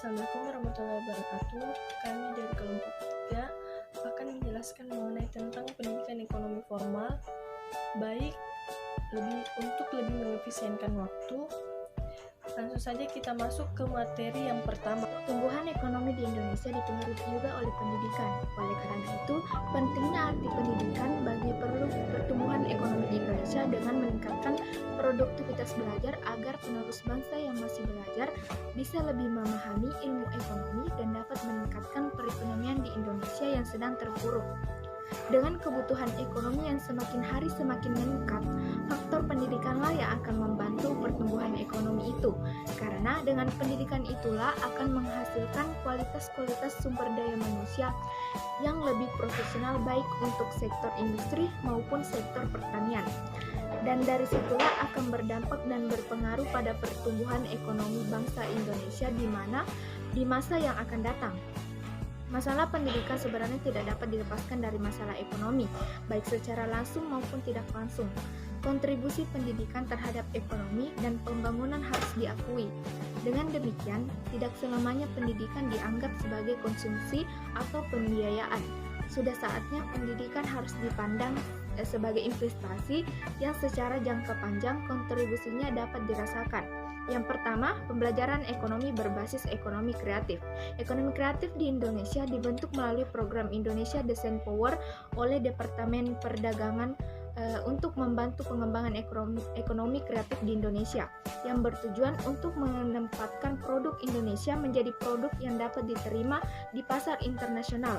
Assalamualaikum warahmatullahi wabarakatuh. Kami dari kelompok 3 akan menjelaskan mengenai tentang pendidikan ekonomi formal, baik untuk lebih mengefisienkan waktu. Langsung saja kita masuk ke materi yang pertama. Pertumbuhan ekonomi di Indonesia dipengaruhi juga oleh pendidikan. Oleh karena itu, pentingnya arti pendidikan bagi pertumbuhan ekonomi di Indonesia dengan meningkatkan produktivitas belajar agar penerus bangsa yang masih belajar bisa lebih memahami ilmu ekonomi dan dapat meningkatkan perekonomian di Indonesia yang sedang terpuruk. Dengan kebutuhan ekonomi yang semakin hari semakin meningkat, faktor pendidikanlah yang akan membantu pertumbuhan ekonomi itu. Karena dengan pendidikan itulah akan menghasilkan kualitas sumber daya manusia yang lebih profesional baik untuk sektor industri maupun sektor pertanian. Dan dari situlah akan berdampak dan berpengaruh pada pertumbuhan ekonomi bangsa Indonesia di masa yang akan datang. Masalah pendidikan sebenarnya tidak dapat dilepaskan dari masalah ekonomi, baik secara langsung maupun tidak langsung. Kontribusi pendidikan terhadap ekonomi dan pembangunan harus diakui. Dengan demikian, tidak selamanya pendidikan dianggap sebagai konsumsi atau pembiayaan. Sudah saatnya pendidikan harus dipandang sebagai investasi yang secara jangka panjang kontribusinya dapat dirasakan. Yang pertama, pembelajaran ekonomi berbasis ekonomi kreatif. Ekonomi kreatif di Indonesia dibentuk melalui program Indonesia Design Power oleh Departemen Perdagangan untuk membantu pengembangan ekonomi kreatif di Indonesia yang bertujuan untuk menempatkan produk Indonesia menjadi produk yang dapat diterima di pasar internasional.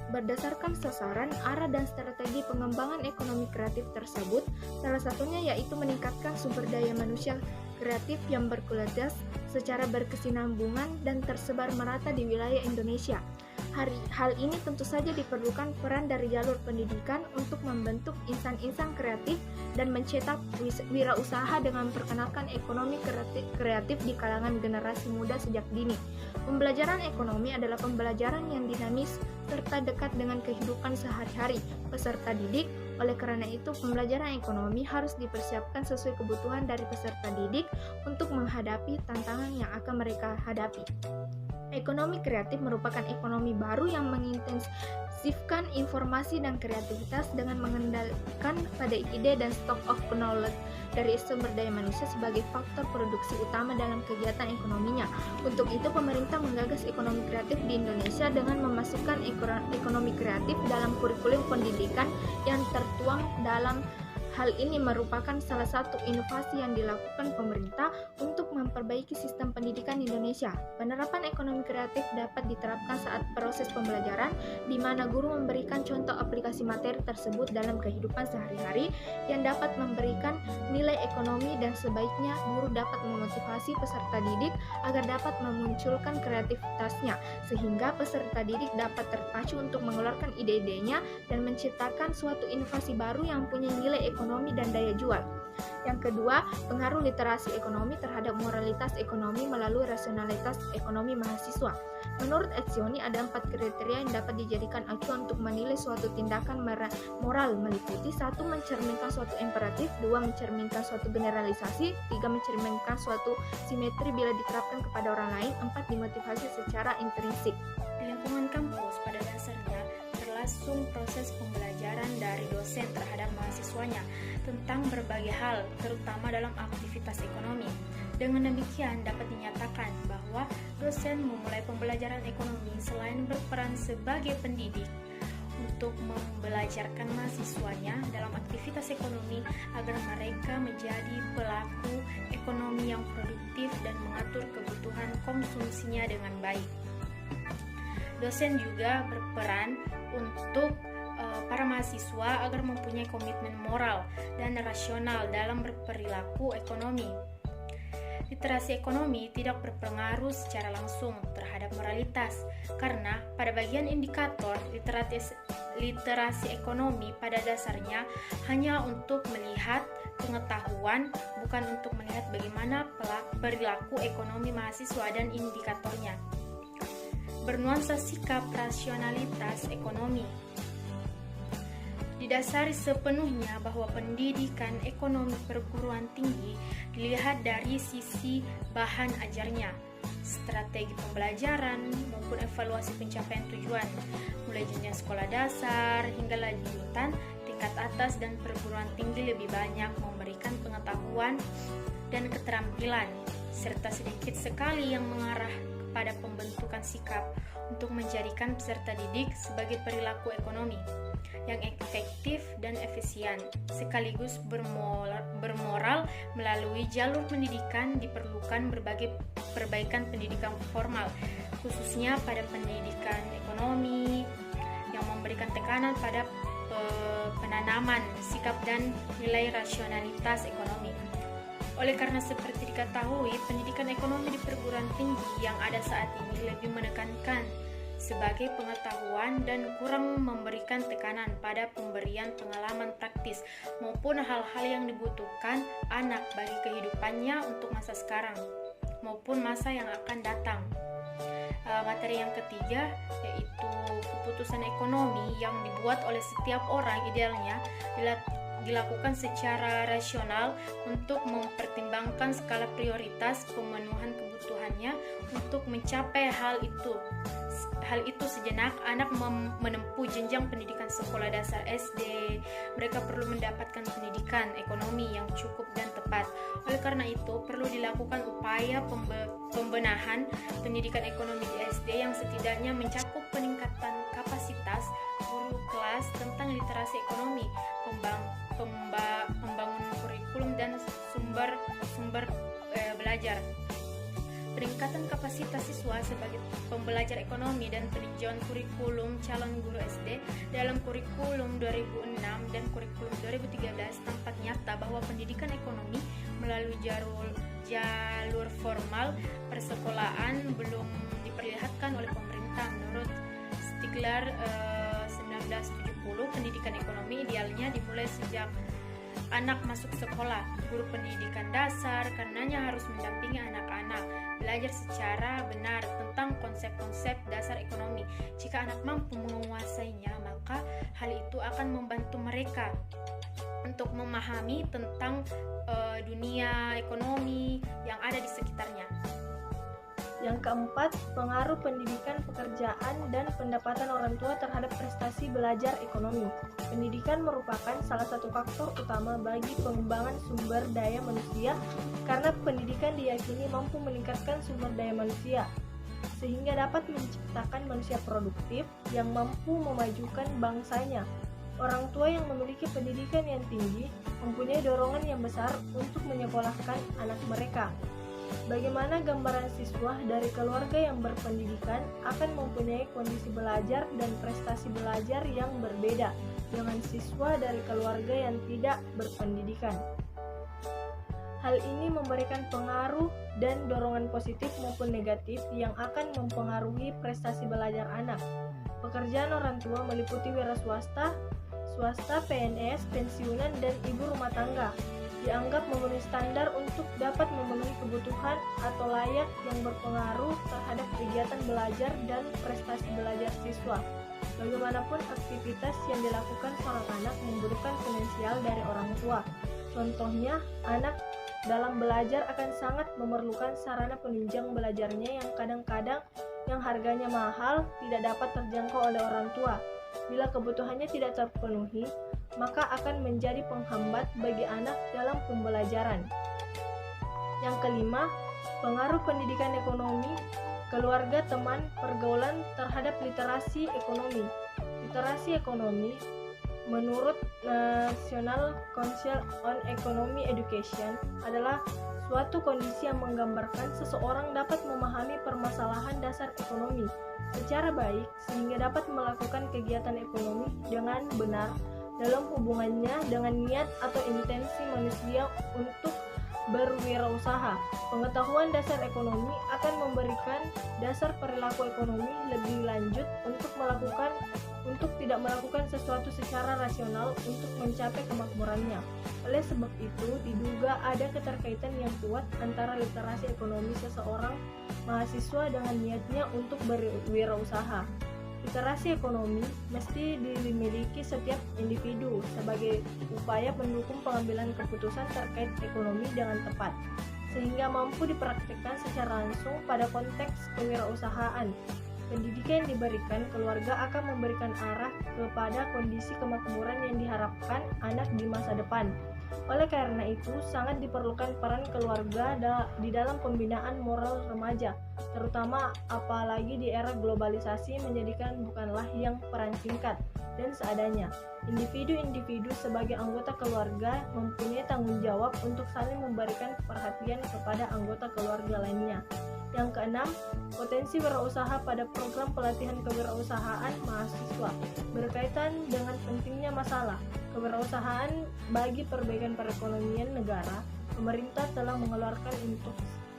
Berdasarkan sasaran, arah dan strategi pengembangan ekonomi kreatif tersebut, salah satunya yaitu meningkatkan sumber daya manusia kreatif yang berkualitas secara berkesinambungan dan tersebar merata di wilayah Indonesia. Hal ini tentu saja diperlukan peran dari jalur pendidikan untuk membentuk insan-insan kreatif dan mencetak wirausaha dengan memperkenalkan ekonomi kreatif di kalangan generasi muda sejak dini. Pembelajaran ekonomi adalah pembelajaran yang dinamis serta dekat dengan kehidupan sehari-hari peserta didik. Oleh karena itu, pembelajaran ekonomi harus dipersiapkan sesuai kebutuhan dari peserta didik untuk menghadapi tantangan yang akan mereka hadapi. Ekonomi kreatif merupakan ekonomi baru yang mengintensifkan informasi dan kreativitas dengan mengendalikan pada ide dan stock of knowledge dari sumber daya manusia sebagai faktor produksi utama dalam kegiatan ekonominya. Untuk itu, pemerintah menggagas ekonomi kreatif di Indonesia dengan memasukkan ekonomi kreatif dalam kurikulum pendidikan yang tertuang dalam. Hal ini merupakan salah satu inovasi yang dilakukan pemerintah untuk memperbaiki sistem pendidikan Indonesia. Penerapan ekonomi kreatif dapat diterapkan saat proses pembelajaran, di mana guru memberikan contoh aplikasi materi tersebut dalam kehidupan sehari-hari yang dapat memberikan nilai ekonomi, dan sebaiknya guru dapat memotivasi peserta didik agar dapat memunculkan kreativitasnya, sehingga peserta didik dapat terpacu untuk mengeluarkan ide-idenya dan menciptakan suatu inovasi baru yang punya nilai ekonomi dan daya jual. Yang kedua, pengaruh literasi ekonomi terhadap moralitas ekonomi melalui rasionalitas ekonomi mahasiswa. Menurut Etzioni, ada 4 kriteria yang dapat dijadikan acuan untuk menilai suatu tindakan moral, meliputi 1. Mencerminkan suatu imperatif, 2. Mencerminkan suatu generalisasi, 3. Mencerminkan suatu simetri bila diterapkan kepada orang lain, 4. Dimotivasi secara intrinsik. Di lingkungan kampus, pada dasarnya berlangsung proses pembelajaran dari dosen terhadap mahasiswanya tentang berbagai hal, terutama dalam aktivitas ekonomi. Dengan demikian, dapat dinyatakan bahwa dosen memulai pembelajaran ekonomi selain berperan sebagai pendidik untuk membelajarkan mahasiswanya dalam aktivitas ekonomi agar mereka menjadi pelaku ekonomi yang produktif dan mengatur kebutuhan konsumsinya dengan baik. Dosen juga berperan untuk para mahasiswa agar mempunyai komitmen moral dan rasional dalam berperilaku ekonomi. Literasi ekonomi tidak berpengaruh secara langsung terhadap moralitas, karena pada bagian indikator literasi ekonomi pada dasarnya hanya untuk melihat pengetahuan, bukan untuk melihat bagaimana perilaku ekonomi mahasiswa dan indikatornya. Bernuansa sikap rasionalitas ekonomi didasari sepenuhnya bahwa pendidikan ekonomi perguruan tinggi dilihat dari sisi bahan ajarnya, strategi pembelajaran, maupun evaluasi pencapaian tujuan, mulai jenjang sekolah dasar hingga lanjutan, tingkat atas dan perguruan tinggi lebih banyak memberikan pengetahuan dan keterampilan, serta sedikit sekali yang mengarah kepada pembentukan sikap untuk menjadikan peserta didik sebagai perilaku ekonomi yang efektif dan efisien, sekaligus bermoral. Melalui jalur pendidikan diperlukan berbagai perbaikan pendidikan formal, khususnya pada pendidikan ekonomi yang memberikan tekanan pada penanaman sikap dan nilai rasionalitas ekonomi. Oleh karena seperti diketahui, pendidikan ekonomi di perguruan tinggi yang ada saat ini lebih menekankan sebagai pengetahuan dan kurang memberikan tekanan pada pemberian pengalaman praktis maupun hal-hal yang dibutuhkan anak bagi kehidupannya untuk masa sekarang maupun masa yang akan datang. Materi yang ketiga yaitu keputusan ekonomi yang dibuat oleh setiap orang idealnya dilakukan secara rasional untuk mempertimbangkan skala prioritas pemenuhan kebutuhannya. Untuk mencapai hal itu sejenak anak menempuh jenjang pendidikan sekolah dasar SD, mereka perlu mendapatkan pendidikan ekonomi yang cukup dan tepat. Oleh karena itu perlu dilakukan upaya pembenahan pendidikan ekonomi di SD yang setidaknya mencakup peningkatan kapasitas guru kelas tentang literasi ekonomi, pembangunan kurikulum dan sumber belajar, peningkatan kapasitas siswa sebagai pembelajar ekonomi, dan peninjauan kurikulum calon guru SD dalam kurikulum 2006 dan kurikulum 2013. Tampak nyata bahwa pendidikan ekonomi melalui jalur formal persekolahan belum diperlihatkan oleh pemerintah. Menurut Stigler 1970, pendidikan ekonomi idealnya dimulai sejak anak masuk sekolah. Guru pendidikan dasar karenanya harus mendampingi anak-anak belajar secara benar tentang konsep-konsep dasar ekonomi. Jika anak mampu menguasainya, maka hal itu akan membantu mereka untuk memahami tentang dunia ekonomi yang ada di sekitarnya. Yang keempat, pengaruh pendidikan, pekerjaan, dan pendapatan orang tua terhadap prestasi belajar ekonomi. Pendidikan merupakan salah satu faktor utama bagi pengembangan sumber daya manusia karena pendidikan diyakini mampu meningkatkan sumber daya manusia sehingga dapat menciptakan manusia produktif yang mampu memajukan bangsanya. Orang tua yang memiliki pendidikan yang tinggi mempunyai dorongan yang besar untuk menyekolahkan anak mereka. Bagaimana gambaran siswa dari keluarga yang berpendidikan akan mempunyai kondisi belajar dan prestasi belajar yang berbeda dengan siswa dari keluarga yang tidak berpendidikan. Hal ini memberikan pengaruh dan dorongan positif maupun negatif yang akan mempengaruhi prestasi belajar anak. Pekerjaan orang tua meliputi wira swasta, PNS, pensiunan, dan ibu rumah tangga. Dianggap memenuhi standar untuk dapat memenuhi kebutuhan atau layak yang berpengaruh terhadap kegiatan belajar dan prestasi belajar siswa. Bagaimanapun aktivitas yang dilakukan seorang anak membutuhkan finansial dari orang tua. Contohnya, anak dalam belajar akan sangat memerlukan sarana penunjang belajarnya yang kadang-kadang yang harganya mahal tidak dapat terjangkau oleh orang tua. Bila kebutuhannya tidak terpenuhi, maka akan menjadi penghambat bagi anak dalam pembelajaran. Yang kelima, pengaruh pendidikan ekonomi, keluarga, teman, pergaulan terhadap literasi ekonomi. Literasi ekonomi menurut National Council on Economic Education adalah suatu kondisi yang menggambarkan seseorang dapat memahami permasalahan dasar ekonomi secara baik sehingga dapat melakukan kegiatan ekonomi dengan benar dalam hubungannya dengan niat atau intensi manusia untuk berwirausaha. Pengetahuan dasar ekonomi akan memberikan dasar perilaku ekonomi lebih lanjut untuk tidak melakukan sesuatu secara rasional untuk mencapai kemakmurannya. Oleh sebab itu, diduga ada keterkaitan yang kuat antara literasi ekonomi seseorang mahasiswa dengan niatnya untuk berwirausaha. Literasi ekonomi mesti dimiliki setiap individu sebagai upaya pendukung pengambilan keputusan terkait ekonomi dengan tepat. sehingga mampu dipraktikkan secara langsung pada konteks kewirausahaan. Pendidikan yang diberikan keluarga akan memberikan arah kepada kondisi kemakmuran yang diharapkan anak di masa depan. Oleh karena itu, sangat diperlukan peran keluarga di dalam pembinaan moral remaja, terutama apalagi di era globalisasi menjadikan bukanlah yang peran singkat dan seadanya. Individu-individu sebagai anggota keluarga mempunyai tanggung jawab untuk saling memberikan perhatian kepada anggota keluarga lainnya. Yang keenam, potensi wirausaha pada program pelatihan kewirausahaan mahasiswa berkaitan dengan pentingnya masalah kewirausahaan bagi perbaikan perekonomian negara. Pemerintah telah mengeluarkan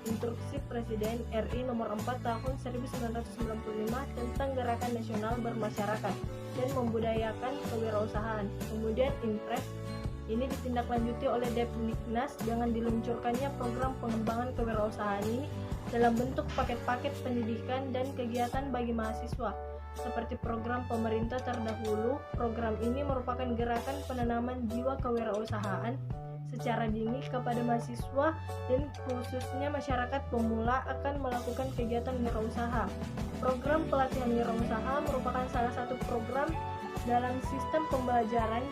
Instruksi Presiden RI Nomor 4 Tahun 1995 tentang Gerakan Nasional Bermasyarakat dan Membudayakan Kewirausahaan. Kemudian Impres ini ditindaklanjuti oleh Depdiknas dengan diluncurkannya program pengembangan kewirausahaan ini dalam bentuk paket-paket pendidikan dan kegiatan bagi mahasiswa. Seperti program pemerintah terdahulu, program ini merupakan gerakan penanaman jiwa kewirausahaan secara dini kepada mahasiswa dan khususnya masyarakat pemula akan melakukan kegiatan wirausaha. Program pelatihan wirausaha merupakan salah satu program dalam sistem pembelajaran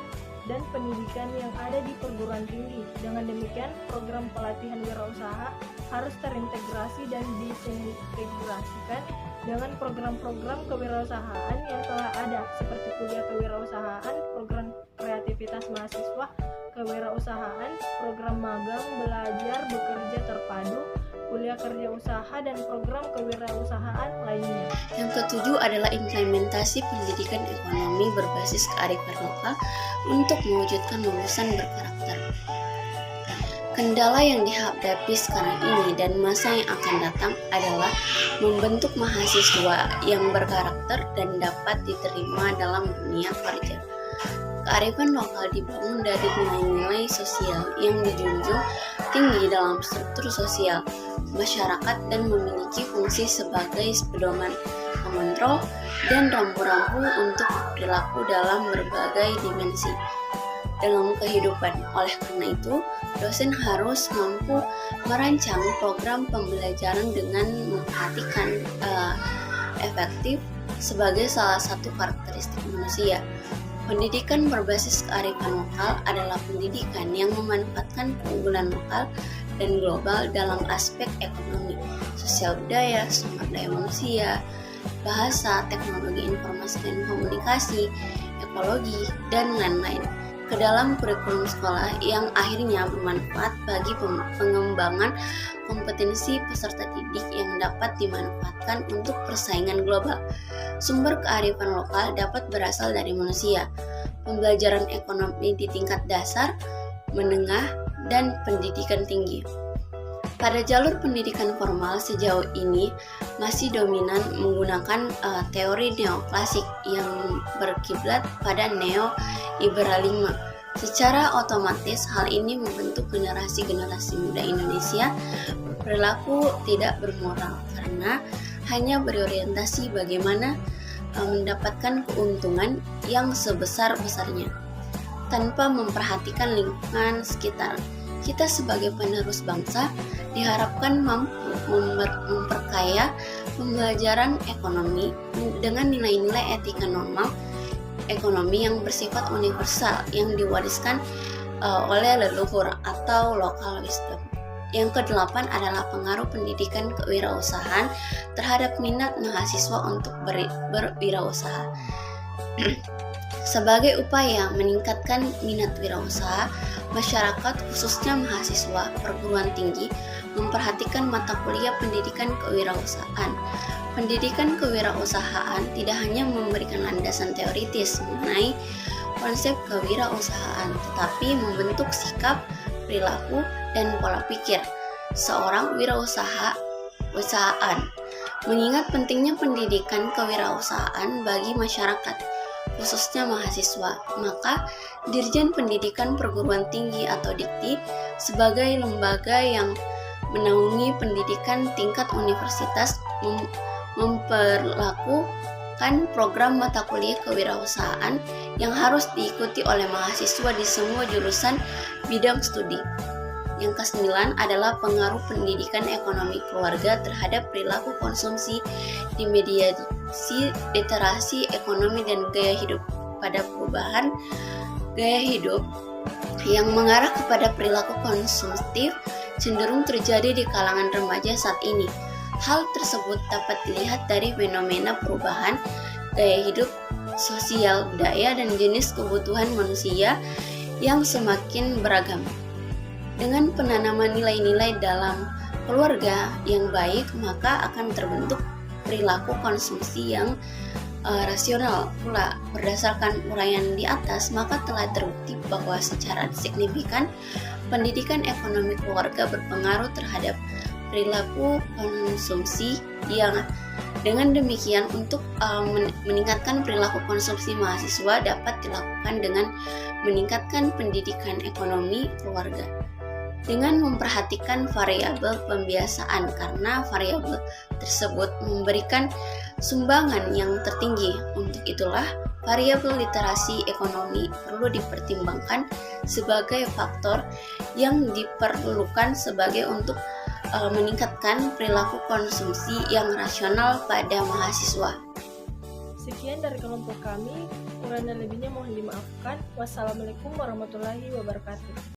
dan pendidikan yang ada di perguruan tinggi. Dengan demikian, program pelatihan wirausaha harus terintegrasi dan disintegrasikan dengan program-program kewirausahaan yang telah ada, seperti kuliah kewirausahaan, program kreativitas mahasiswa kewirausahaan, program magang belajar bekerja terpadu, kuliah kerja usaha, dan program kewirausahaan lainnya. Yang ketujuh adalah implementasi pendidikan ekonomi berbasis kearifan lokal untuk mewujudkan lulusan berkarakter. Kendala yang dihadapi sekarang ini dan masa yang akan datang adalah membentuk mahasiswa yang berkarakter dan dapat diterima dalam dunia kerja. Kearifan lokal dibangun dari nilai-nilai sosial yang dijunjung tinggi dalam struktur sosial masyarakat dan memiliki fungsi sebagai pedoman, pengontrol, dan rambu-rambu untuk perilaku dalam berbagai dimensi dalam kehidupan. Oleh karena itu, dosen harus mampu merancang program pembelajaran dengan memperhatikan efektif sebagai salah satu karakteristik manusia. Pendidikan berbasis kearifan lokal adalah pendidikan yang memanfaatkan keunggulan lokal dan global dalam aspek ekonomi, sosial budaya, sumber daya manusia, bahasa, teknologi informasi dan komunikasi, ekologi, dan lain-lain ke dalam kurikulum sekolah yang akhirnya bermanfaat bagi pengembangan kompetensi peserta didik yang dapat dimanfaatkan untuk persaingan global. Sumber kearifan lokal dapat berasal dari manusia, pembelajaran ekonomi di tingkat dasar, menengah, dan pendidikan tinggi. Pada jalur pendidikan formal sejauh ini masih dominan menggunakan teori neoklasik yang berkiblat pada neo-liberalisme. Secara otomatis hal ini membentuk generasi-generasi muda Indonesia berperilaku tidak bermoral karena hanya berorientasi bagaimana mendapatkan keuntungan yang sebesar-besarnya tanpa memperhatikan lingkungan sekitar. Kita sebagai penerus bangsa diharapkan mampu memperkaya pembelajaran ekonomi dengan nilai-nilai etika normal ekonomi yang bersifat universal yang diwariskan oleh leluhur atau local wisdom. Yang kedelapan adalah pengaruh pendidikan kewirausahaan terhadap minat mahasiswa untuk berwirausaha. Sebagai upaya meningkatkan minat wirausaha, masyarakat khususnya mahasiswa perguruan tinggi memperhatikan mata kuliah pendidikan kewirausahaan. Pendidikan kewirausahaan tidak hanya memberikan landasan teoritis mengenai konsep kewirausahaan, tetapi membentuk sikap, perilaku, dan pola pikir seorang wirausahaan. Mengingat pentingnya pendidikan kewirausahaan bagi masyarakat, khususnya mahasiswa, maka Dirjen Pendidikan Perguruan Tinggi atau Dikti sebagai lembaga yang menaungi pendidikan tingkat universitas memperlakukan program mata kuliah kewirausahaan yang harus diikuti oleh mahasiswa di semua jurusan bidang studi. Yang ke-9 adalah pengaruh pendidikan ekonomi keluarga terhadap perilaku konsumsi di mediasi literasi ekonomi dan gaya hidup. Pada perubahan gaya hidup yang mengarah kepada perilaku konsumtif cenderung terjadi di kalangan remaja saat ini. Hal tersebut dapat dilihat dari fenomena perubahan gaya hidup, sosial, budaya, dan jenis kebutuhan manusia yang semakin beragam. Dengan penanaman nilai-nilai dalam keluarga yang baik, maka akan terbentuk perilaku konsumsi yang rasional pula. Berdasarkan uraian di atas, maka telah terbukti bahwa secara signifikan pendidikan ekonomi keluarga berpengaruh terhadap perilaku konsumsi yang dengan demikian untuk meningkatkan perilaku konsumsi mahasiswa dapat dilakukan dengan meningkatkan pendidikan ekonomi keluarga dengan memperhatikan variabel pembiasaan, karena variabel tersebut memberikan sumbangan yang tertinggi. Untuk itulah variabel literasi ekonomi perlu dipertimbangkan sebagai faktor yang diperlukan sebagai untuk meningkatkan perilaku konsumsi yang rasional pada mahasiswa. Sekian dari kelompok kami, kurang dan lebihnya mohon dimaafkan. Wassalamualaikum warahmatullahi wabarakatuh.